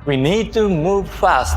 We need to move fast.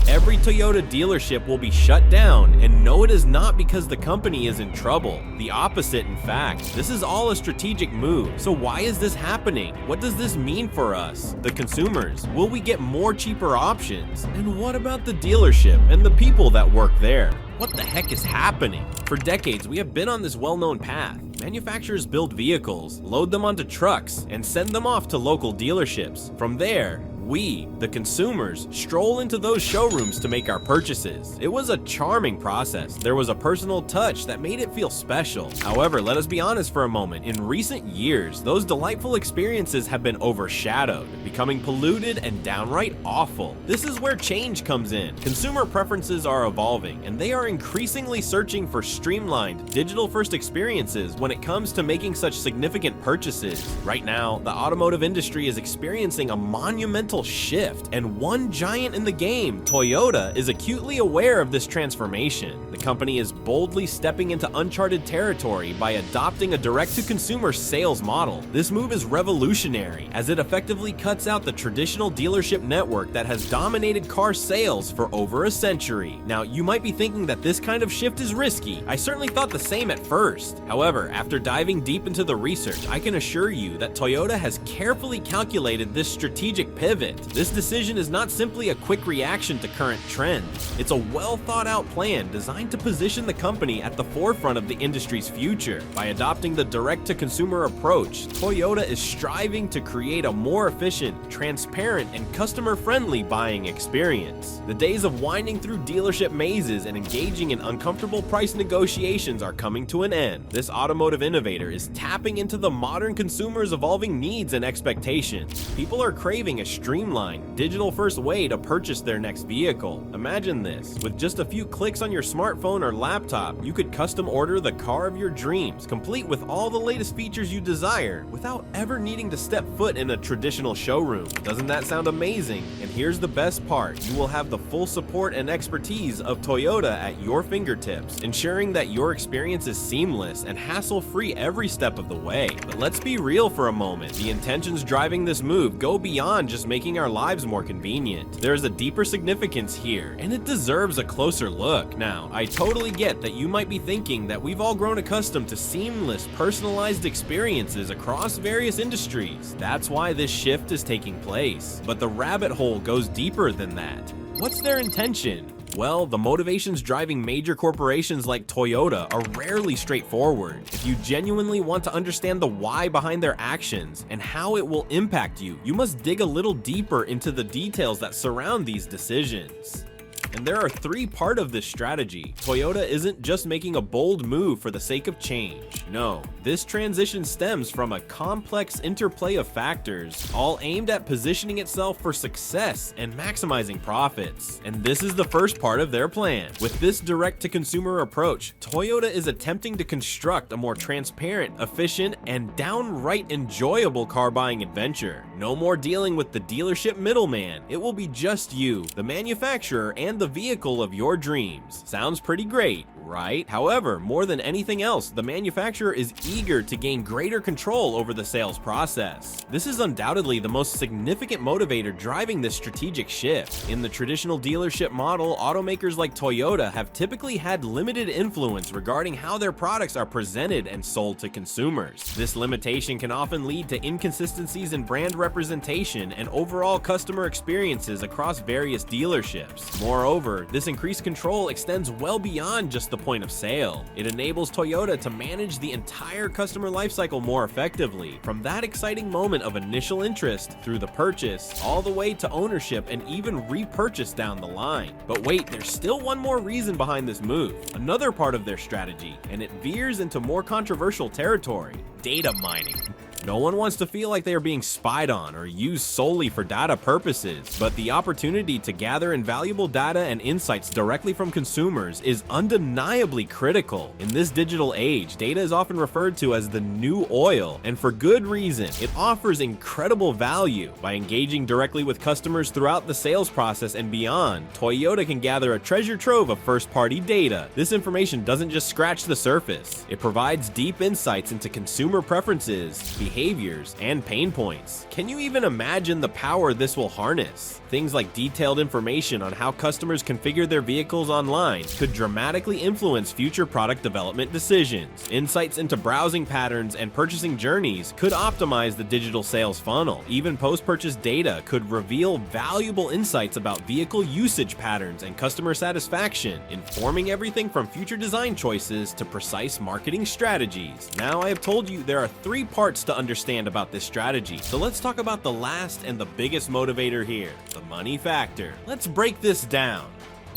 Every Toyota dealership will be shut down, and no, it is not because the company is in trouble. The opposite, in fact. This is all a strategic move. So why is this happening? What does this mean for us, the consumers? Will we get more cheaper options? And what about the dealership and the people that work there? What the heck is happening? For decades, we have been on this well-known path. Manufacturers build vehicles, load them onto trucks, and send them off to local dealerships. From there, we, the consumers, stroll into those showrooms to make our purchases. It was a charming process. There was a personal touch that made it feel special. However, let us be honest for a moment. In recent years, those delightful experiences have been overshadowed, becoming polluted and downright awful. This is where change comes in. Consumer preferences are evolving, and they are increasingly searching for streamlined, digital-first experiences when it comes to making such significant purchases. Right now, the automotive industry is experiencing a monumental shift, and one giant in the game, Toyota, is acutely aware of this transformation. The company is boldly stepping into uncharted territory by adopting a direct-to-consumer sales model. This move is revolutionary, as it effectively cuts out the traditional dealership network that has dominated car sales for over a century. Now, you might be thinking that this kind of shift is risky. I certainly thought the same at first. However, after diving deep into the research, I can assure you that Toyota has carefully calculated this strategic pivot. This decision is not simply a quick reaction to current trends. It's a well-thought-out plan designed to position the company at the forefront of the industry's future. By adopting the direct-to-consumer approach, Toyota is striving to create a more efficient, transparent, and customer-friendly buying experience. The days of winding through dealership mazes and engaging in uncomfortable price negotiations are coming to an end. This automotive innovator is tapping into the modern consumer's evolving needs and expectations. People are craving a streamlined, digital-first way to purchase their next vehicle. Imagine this. With just a few clicks on your smartphone or laptop, you could custom order the car of your dreams, complete with all the latest features you desire, without ever needing to step foot in a traditional showroom. Doesn't that sound amazing? And here's the best part. You will have the full support and expertise of Toyota at your fingertips, ensuring that your experience is seamless and hassle-free every step of the way. But let's be real for a moment. The intentions driving this move go beyond just making our lives more convenient. There's a deeper significance here, and it deserves a closer look. Now, I totally get that you might be thinking that we've all grown accustomed to seamless, personalized experiences across various industries. That's why this shift is taking place. But the rabbit hole goes deeper than that. What's their intention? Well, the motivations driving major corporations like Toyota are rarely straightforward. If you genuinely want to understand the why behind their actions and how it will impact you, you must dig a little deeper into the details that surround these decisions. And there are three parts of this strategy. Toyota isn't just making a bold move for the sake of change. No, this transition stems from a complex interplay of factors, all aimed at positioning itself for success and maximizing profits. And this is the first part of their plan. With this direct-to-consumer approach, Toyota is attempting to construct a more transparent, efficient, and downright enjoyable car buying adventure. No more dealing with the dealership middleman. It will be just you, the manufacturer, and the vehicle of your dreams. Sounds pretty great, right? However, more than anything else, the manufacturer is eager to gain greater control over the sales process. This is undoubtedly the most significant motivator driving this strategic shift. In the traditional dealership model, automakers like Toyota have typically had limited influence regarding how their products are presented and sold to consumers. This limitation can often lead to inconsistencies in brand representation and overall customer experiences across various dealerships. Moreover, this increased control extends well beyond just the point of sale. It enables Toyota to manage the entire customer lifecycle more effectively, from that exciting moment of initial interest through the purchase, all the way to ownership and even repurchase down the line. But wait, there's still one more reason behind this move, another part of their strategy, and it veers into more controversial territory: data mining. No one wants to feel like they are being spied on or used solely for data purposes, but the opportunity to gather invaluable data and insights directly from consumers is undeniably critical. In this digital age, data is often referred to as the new oil, and for good reason. It offers incredible value. By engaging directly with customers throughout the sales process and beyond, Toyota can gather a treasure trove of first-party data. This information doesn't just scratch the surface. It provides deep insights into consumer preferences, behavior, behaviors and pain points. Can you even imagine the power this will harness? Things like detailed information on how customers configure their vehicles online could dramatically influence future product development decisions. Insights into browsing patterns and purchasing journeys could optimize the digital sales funnel. Even post-purchase data could reveal valuable insights about vehicle usage patterns and customer satisfaction, informing everything from future design choices to precise marketing strategies. Now, I have told you there are 3 parts to understand about this strategy, so let's talk about the last and the biggest motivator here, the money factor. Let's break this down.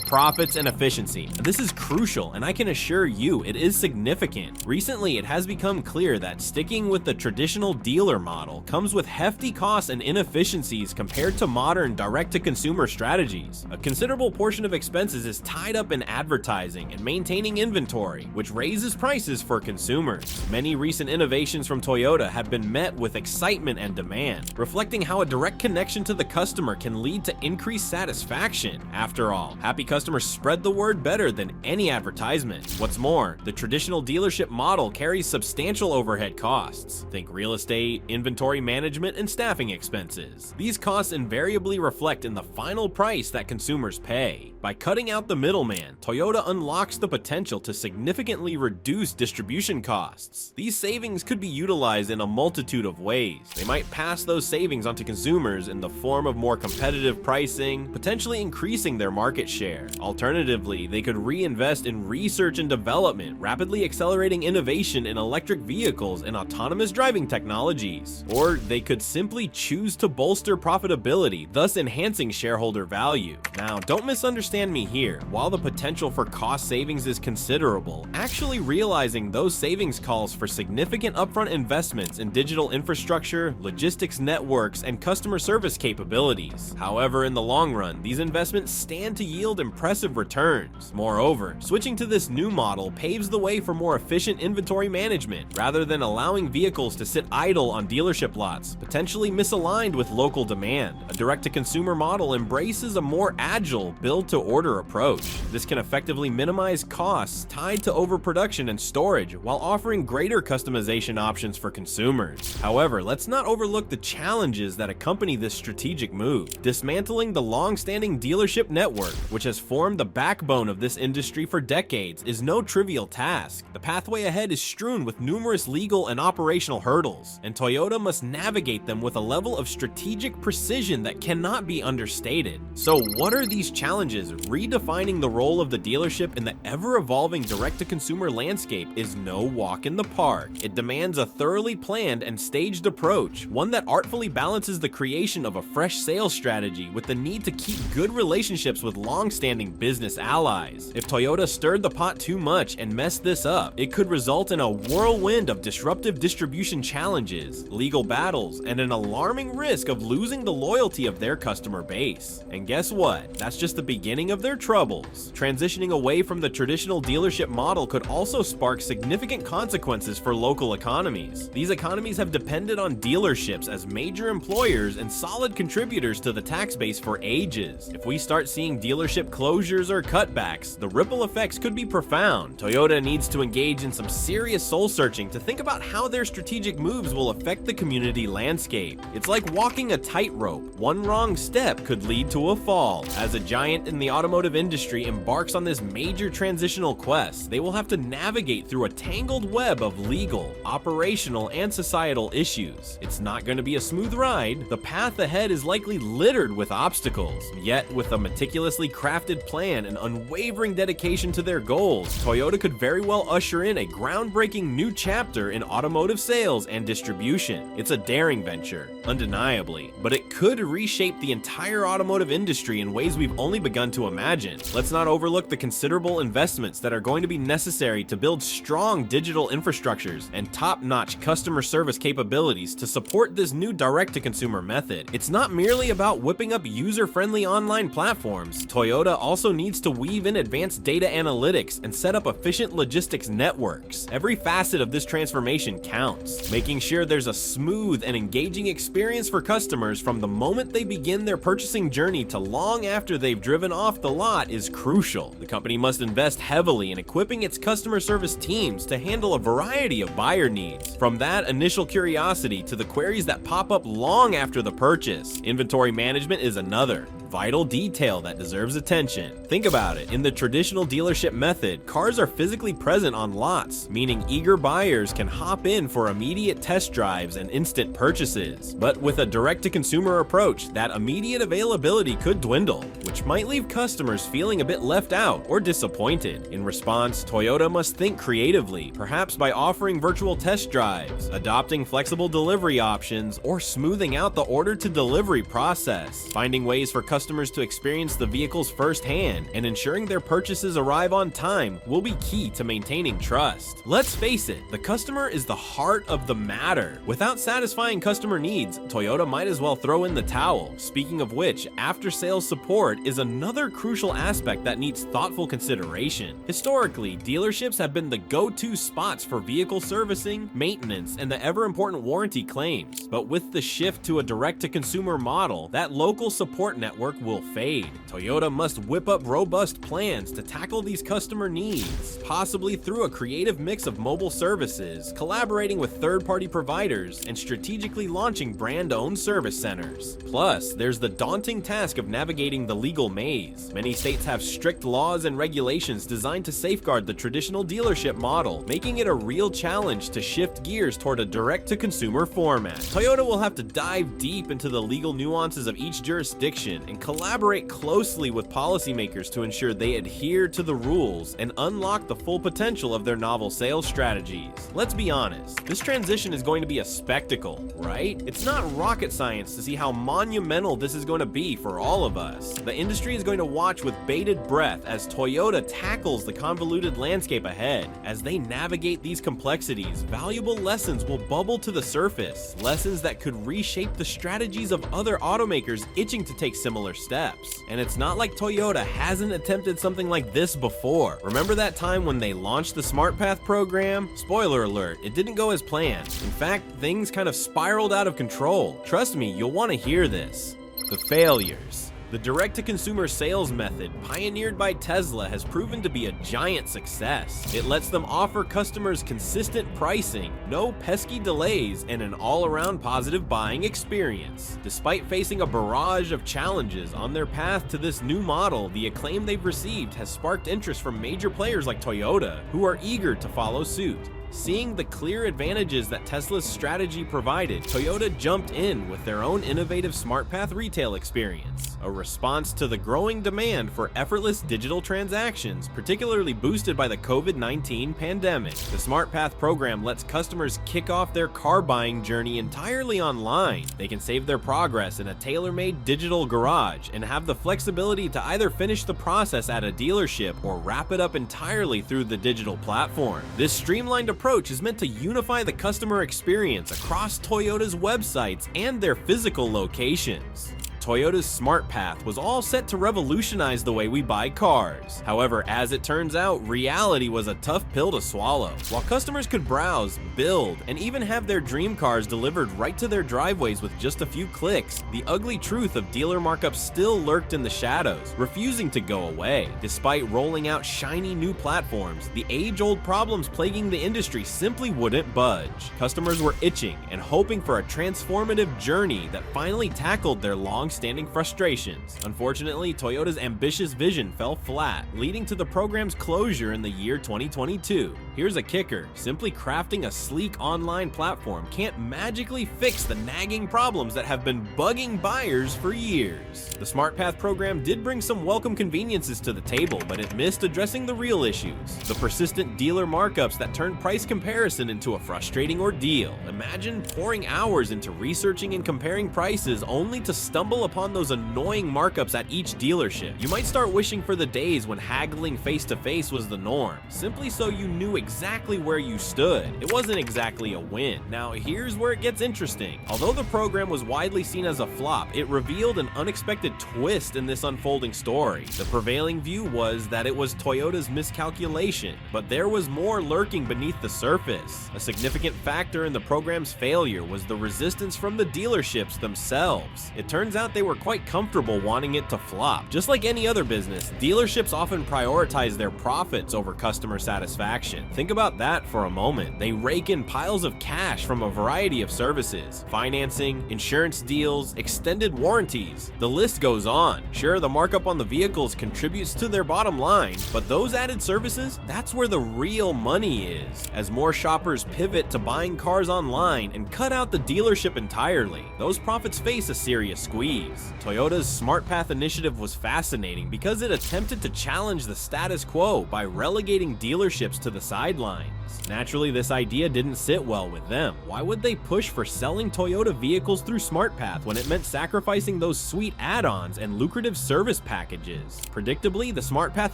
Profits and efficiency. This is crucial, and I can assure you it is significant. Recently, it has become clear that sticking with the traditional dealer model comes with hefty costs and inefficiencies compared to modern direct-to-consumer strategies. A considerable portion of expenses is tied up in advertising and maintaining inventory, which raises prices for consumers. Many recent innovations from Toyota have been met with excitement and demand, reflecting how a direct connection to the customer can lead to increased satisfaction. After all, happy customers spread the word better than any advertisement. What's more, the traditional dealership model carries substantial overhead costs. Think real estate, inventory management, and staffing expenses. These costs invariably reflect in the final price that consumers pay. By cutting out the middleman, Toyota unlocks the potential to significantly reduce distribution costs. These savings could be utilized in a multitude of ways. They might pass those savings onto consumers in the form of more competitive pricing, potentially increasing their market share. Alternatively, they could reinvest in research and development, rapidly accelerating innovation in electric vehicles and autonomous driving technologies. Or they could simply choose to bolster profitability, thus enhancing shareholder value. Now, don't misunderstand me here. While the potential for cost savings is considerable, actually realizing those savings calls for significant upfront investments in digital infrastructure, logistics networks, and customer service capabilities. However, in the long run, these investments stand to yield impressive returns. Moreover, switching to this new model paves the way for more efficient inventory management, rather than allowing vehicles to sit idle on dealership lots, potentially misaligned with local demand. A direct-to-consumer model embraces a more agile, build-to-order approach. This can effectively minimize costs tied to overproduction and storage, while offering greater customization options for consumers. However, let's not overlook the challenges that accompany this strategic move. Dismantling the long-standing dealership network, which has formed the backbone of this industry for decades, is no trivial task. The pathway ahead is strewn with numerous legal and operational hurdles, and Toyota must navigate them with a level of strategic precision that cannot be understated. So what are these challenges? Redefining the role of the dealership in the ever-evolving direct-to-consumer landscape is no walk in the park. It demands a thoroughly planned and staged approach, one that artfully balances the creation of a fresh sales strategy with the need to keep good relationships with long-standing business allies. If Toyota stirred the pot too much and messed this up, it could result in a whirlwind of disruptive distribution challenges, legal battles, and an alarming risk of losing the loyalty of their customer base. And guess what? That's just the beginning of their troubles. Transitioning away from the traditional dealership model could also spark significant consequences for local economies. These economies have depended on dealerships as major employers and solid contributors to the tax base for ages. If we start seeing dealership closures or cutbacks, the ripple effects could be profound. Toyota needs to engage in some serious soul-searching to think about how their strategic moves will affect the community landscape. It's like walking a tightrope. One wrong step could lead to a fall. As a giant in the automotive industry embarks on this major transitional quest, they will have to navigate through a tangled web of legal, operational, and societal issues. It's not going to be a smooth ride. The path ahead is likely littered with obstacles. Yet, with a meticulously crafted plan and unwavering dedication to their goals, Toyota could very well usher in a groundbreaking new chapter in automotive sales and distribution. It's a daring venture, undeniably, but it could reshape the entire automotive industry in ways we've only begun to imagine. Let's not overlook the considerable investments that are going to be necessary to build strong digital infrastructures and top-notch customer service capabilities to support this new direct-to-consumer method. It's not merely about whipping up user-friendly online platforms. Toyota also needs to weave in advanced data analytics and set up efficient logistics networks. Every facet of this transformation counts, making sure there's a smooth and engaging experience for customers from the moment they begin their purchasing journey to long after they've driven off the lot is crucial. The company must invest heavily in equipping its customer service teams to handle a variety of buyer needs, from that initial curiosity to the queries that pop up long after the purchase. Inventory management is another vital detail that deserves attention. Think about it. In the traditional dealership method, cars are physically present on lots, meaning eager buyers can hop in for immediate test drives and instant purchases. But with a direct-to-consumer approach, that immediate availability could dwindle, which might leave customers feeling a bit left out or disappointed. In response, Toyota must think creatively, perhaps by offering virtual test drives, adopting flexible delivery options, or smoothing out the order-to-delivery process. Finding ways for customers to experience the vehicles firsthand and ensuring their purchases arrive on time will be key to maintaining trust. Let's face it, the customer is the heart of the matter. Without satisfying customer needs, Toyota might as well throw in the towel. Speaking of which, after-sales support is another crucial aspect that needs thoughtful consideration. Historically, dealerships have been the go-to spots for vehicle servicing, maintenance, and the ever-important warranty claims. But with the shift to a direct-to-consumer model, that local support network will fade. Toyota must whip up robust plans to tackle these customer needs, possibly through a creative mix of mobile services, collaborating with third-party providers, and strategically launching brand-owned service centers. Plus, there's the daunting task of navigating the legal maze. Many states have strict laws and regulations designed to safeguard the traditional dealership model, making it a real challenge to shift gears toward a direct-to-consumer format. Toyota will have to dive deep into the legal nuances of each jurisdiction and collaborate closely with policymakers to ensure they adhere to the rules and unlock the full potential of their novel sales strategies. Let's be honest, this transition is going to be a spectacle, right? It's not rocket science to see how monumental this is going to be for all of us. The industry is going to watch with bated breath as Toyota tackles the convoluted landscape ahead. As they navigate these complexities, valuable lessons will bubble to the surface, lessons that could reshape the strategies of other automakers itching to take similar steps. And it's not like Toyota hasn't attempted something like this before. Remember that time when they launched the SmartPath program? Spoiler alert, it didn't go as planned. In fact, things kind of spiraled out of control. Trust me, you'll want to hear this. The failures. The direct-to-consumer sales method, pioneered by Tesla, has proven to be a giant success. It lets them offer customers consistent pricing, no pesky delays, and an all-around positive buying experience. Despite facing a barrage of challenges on their path to this new model, the acclaim they've received has sparked interest from major players like Toyota, who are eager to follow suit. Seeing the clear advantages that Tesla's strategy provided, Toyota jumped in with their own innovative SmartPath retail experience, a response to the growing demand for effortless digital transactions, particularly boosted by the COVID-19 pandemic. The SmartPath program lets customers kick off their car buying journey entirely online. They can save their progress in a tailor-made digital garage and have the flexibility to either finish the process at a dealership or wrap it up entirely through the digital platform. This streamlined approach is meant to unify the customer experience across Toyota's websites and their physical locations. Toyota's SmartPath was all set to revolutionize the way we buy cars. However, as it turns out, reality was a tough pill to swallow. While customers could browse, build, and even have their dream cars delivered right to their driveways with just a few clicks, the ugly truth of dealer markups still lurked in the shadows, refusing to go away. Despite rolling out shiny new platforms, the age-old problems plaguing the industry simply wouldn't budge. Customers were itching and hoping for a transformative journey that finally tackled their long-standing frustrations. Unfortunately, Toyota's ambitious vision fell flat, leading to the program's closure in the year 2022. Here's a kicker: simply crafting a sleek online platform can't magically fix the nagging problems that have been bugging buyers for years. The SmartPath program did bring some welcome conveniences to the table, but it missed addressing the real issues: the persistent dealer markups that turned price comparison into a frustrating ordeal. Imagine pouring hours into researching and comparing prices only to stumble upon those annoying markups at each dealership. You might start wishing for the days when haggling face-to-face was the norm, simply so you knew exactly where you stood. It wasn't exactly a win. Now, here's where it gets interesting. Although the program was widely seen as a flop, it revealed an unexpected twist in this unfolding story. The prevailing view was that it was Toyota's miscalculation, but there was more lurking beneath the surface. A significant factor in the program's failure was the resistance from the dealerships themselves. It turns out they were quite comfortable wanting it to flop. Just like any other business, dealerships often prioritize their profits over customer satisfaction. Think about that for a moment. They rake in piles of cash from a variety of services: financing, insurance deals, extended warranties. The list goes on. Sure, the markup on the vehicles contributes to their bottom line, but those added services, that's where the real money is. As more shoppers pivot to buying cars online and cut out the dealership entirely, those profits face a serious squeeze. Toyota's Smart Path initiative was fascinating because it attempted to challenge the status quo by relegating dealerships to the sidelines. Naturally, this idea didn't sit well with them. Why would they push for selling Toyota vehicles through SmartPath when it meant sacrificing those sweet add-ons and lucrative service packages? Predictably, the SmartPath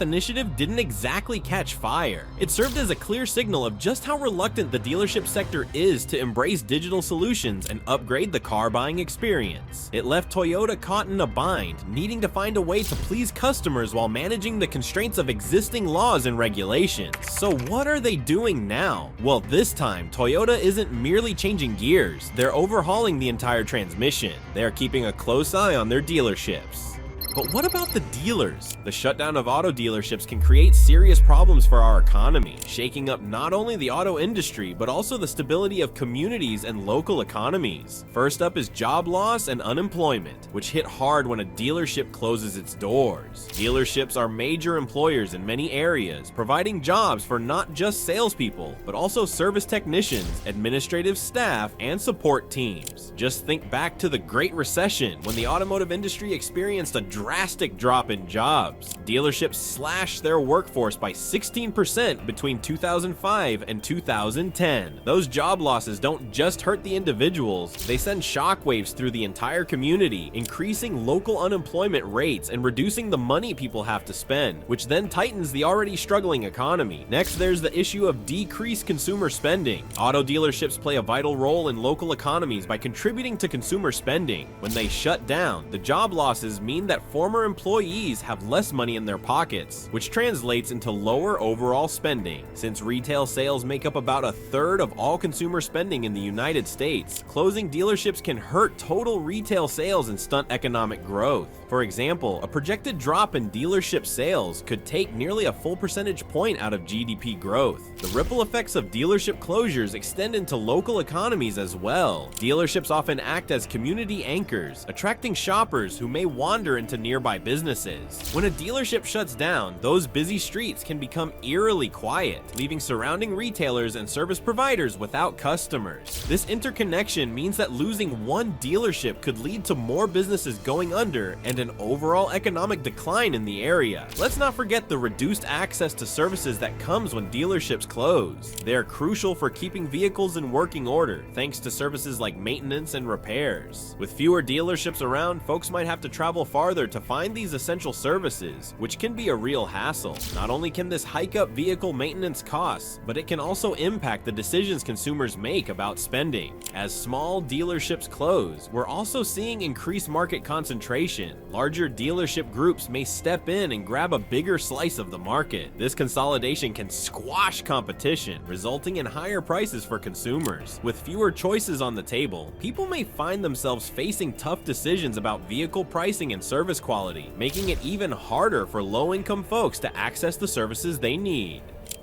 initiative didn't exactly catch fire. It served as a clear signal of just how reluctant the dealership sector is to embrace digital solutions and upgrade the car buying experience. It left Toyota caught in a bind, needing to find a way to please customers while managing the constraints of existing laws and regulations. So what are they doing now? Well, this time, Toyota isn't merely changing gears, they're overhauling the entire transmission. They are keeping a close eye on their dealerships. But what about the dealers? The shutdown of auto dealerships can create serious problems for our economy, shaking up not only the auto industry, but also the stability of communities and local economies. First up is job loss and unemployment, which hit hard when a dealership closes its doors. Dealerships are major employers in many areas, providing jobs for not just salespeople, but also service technicians, administrative staff, and support teams. Just think back to the Great Recession, when the automotive industry experienced a drastic drop in jobs. Dealerships slashed their workforce by 16% between 2005 and 2010. Those job losses don't just hurt the individuals, they send shockwaves through the entire community, increasing local unemployment rates and reducing the money people have to spend, which then tightens the already struggling economy. Next, there's the issue of decreased consumer spending. Auto dealerships play a vital role in local economies by contributing to consumer spending. When they shut down, the job losses mean that former employees have less money in their pockets, which translates into lower overall spending. Since retail sales make up about a third of all consumer spending in the United States, closing dealerships can hurt total retail sales and stunt economic growth. For example, a projected drop in dealership sales could take nearly a full percentage point out of GDP growth. The ripple effects of dealership closures extend into local economies as well. Dealerships often act as community anchors, attracting shoppers who may wander into nearby businesses. When a dealership shuts down, those busy streets can become eerily quiet, leaving surrounding retailers and service providers without customers. This interconnection means that losing one dealership could lead to more businesses going under and an overall economic decline in the area. Let's not forget the reduced access to services that comes when dealerships close. They are crucial for keeping vehicles in working order, thanks to services like maintenance and repairs. With fewer dealerships around, folks might have to travel farther to find these essential services, which can be a real hassle. Not only can this hike up vehicle maintenance costs, but it can also impact the decisions consumers make about spending. As small dealerships close, we're also seeing increased market concentration. Larger dealership groups may step in and grab a bigger slice of the market. This consolidation can squash competition, resulting in higher prices for consumers. With fewer choices on the table, people may find themselves facing tough decisions about vehicle pricing and service quality, making it even harder for low-income folks to access the services they need.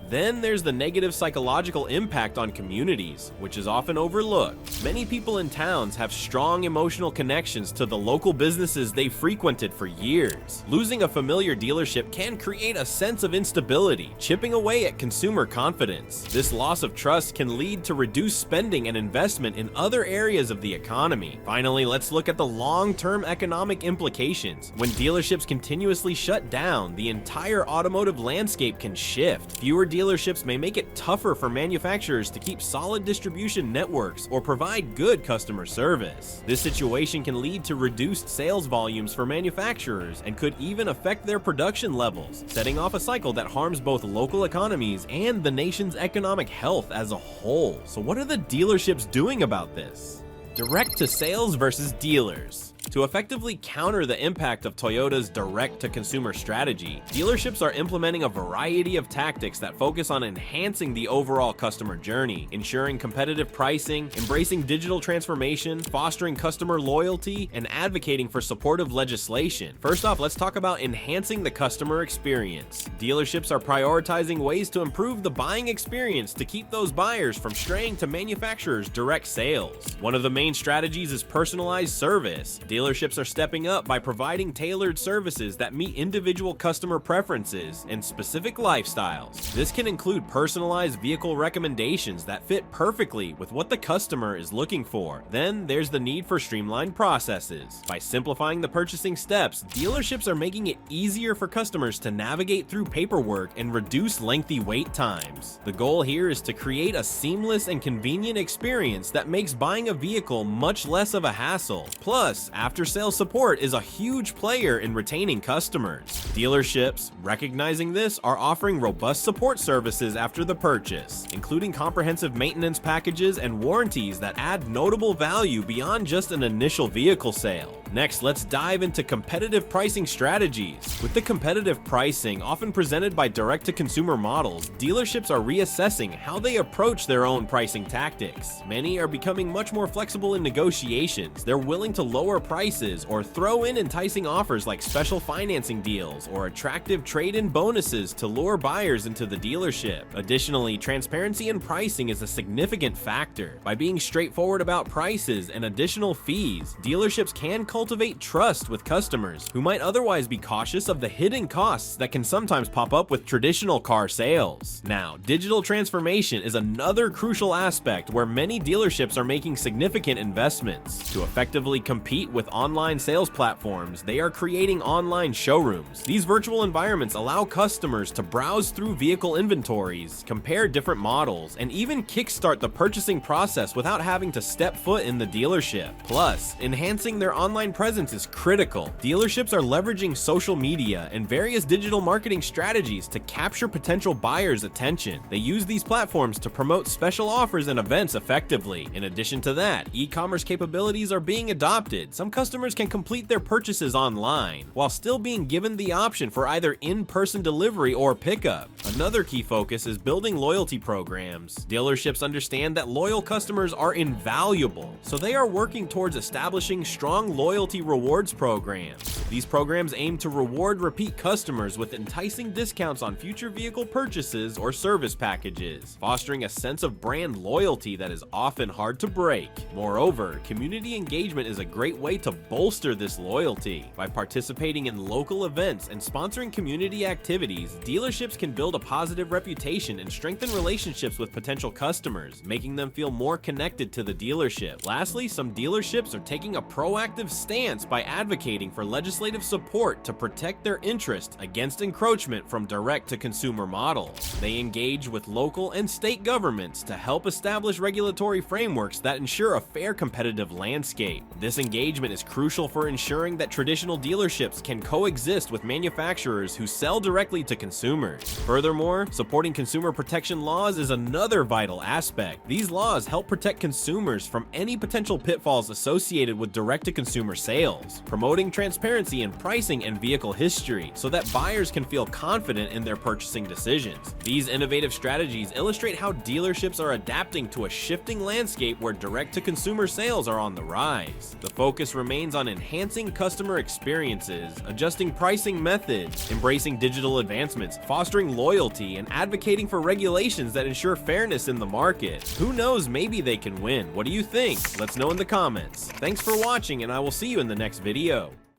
Then there's the negative psychological impact on communities, which is often overlooked. Many people in towns have strong emotional connections to the local businesses they frequented for years. Losing a familiar dealership can create a sense of instability, chipping away at consumer confidence. This loss of trust can lead to reduced spending and investment in other areas of the economy. Finally, let's look at the long-term economic implications. When dealerships continuously shut down, the entire automotive landscape can shift. Fewer dealerships may make it tougher for manufacturers to keep solid distribution networks or provide good customer service. This situation can lead to reduced sales volumes for manufacturers and could even affect their production levels, setting off a cycle that harms both local economies and the nation's economic health as a whole. So what are the dealerships doing about this? Direct to sales versus dealers. To effectively counter the impact of Toyota's direct-to-consumer strategy, dealerships are implementing a variety of tactics that focus on enhancing the overall customer journey, ensuring competitive pricing, embracing digital transformation, fostering customer loyalty, and advocating for supportive legislation. First off, let's talk about enhancing the customer experience. Dealerships are prioritizing ways to improve the buying experience to keep those buyers from straying to manufacturers' direct sales. One of the main strategies is personalized service. Dealerships are stepping up by providing tailored services that meet individual customer preferences and specific lifestyles. This can include personalized vehicle recommendations that fit perfectly with what the customer is looking for. Then there's the need for streamlined processes. By simplifying the purchasing steps, dealerships are making it easier for customers to navigate through paperwork and reduce lengthy wait times. The goal here is to create a seamless and convenient experience that makes buying a vehicle much less of a hassle. Plus, after-sales support is a huge player in retaining customers. Dealerships, recognizing this, are offering robust support services after the purchase, including comprehensive maintenance packages and warranties that add notable value beyond just an initial vehicle sale. Next, let's dive into competitive pricing strategies. With the competitive pricing often presented by direct-to-consumer models, dealerships are reassessing how they approach their own pricing tactics. Many are becoming much more flexible in negotiations. They're willing to lower prices or throw in enticing offers like special financing deals or attractive trade-in bonuses to lure buyers into the dealership. Additionally, transparency in pricing is a significant factor. By being straightforward about prices and additional fees, dealerships can cultivate trust with customers who might otherwise be cautious of the hidden costs that can sometimes pop up with traditional car sales. Now, digital transformation is another crucial aspect where many dealerships are making significant investments. To effectively compete with online sales platforms, they are creating online showrooms. These virtual environments allow customers to browse through vehicle inventories, compare different models, and even kickstart the purchasing process without having to step foot in the dealership. Plus, enhancing their online presence is critical. Dealerships are leveraging social media and various digital marketing strategies to capture potential buyers' attention. They use these platforms to promote special offers and events effectively. In addition to that, e-commerce capabilities are being adopted. Some customers can complete their purchases online, while still being given the option for either in-person delivery or pickup. Another key focus is building loyalty programs. Dealerships understand that loyal customers are invaluable, so they are working towards establishing strong loyalty rewards programs. These programs aim to reward repeat customers with enticing discounts on future vehicle purchases or service packages, fostering a sense of brand loyalty that is often hard to break. Moreover, community engagement is a great way to bolster this loyalty. By participating in local events and sponsoring community activities, dealerships can build a positive reputation and strengthen relationships with potential customers, making them feel more connected to the dealership. Lastly, some dealerships are taking a proactive stance by advocating for legislative support to protect their interest against encroachment from direct-to-consumer models. They engage with local and state governments to help establish regulatory frameworks that ensure a fair competitive landscape. This engagement is crucial for ensuring that traditional dealerships can coexist with manufacturers who sell directly to consumers. Furthermore, supporting consumer protection laws is another vital aspect. These laws help protect consumers from any potential pitfalls associated with direct-to-consumer sales, promoting transparency in pricing and vehicle history so that buyers can feel confident in their purchasing decisions. These innovative strategies illustrate how dealerships are adapting to a shifting landscape where direct-to-consumer sales are on the rise. The focus remains on enhancing customer experiences, adjusting pricing methods, embracing digital advancements, fostering loyalty, and advocating for regulations that ensure fairness in the market. Who knows, maybe they can win. What do you think? Let's know in the comments. Thanks for watching, and I will see you in the next video.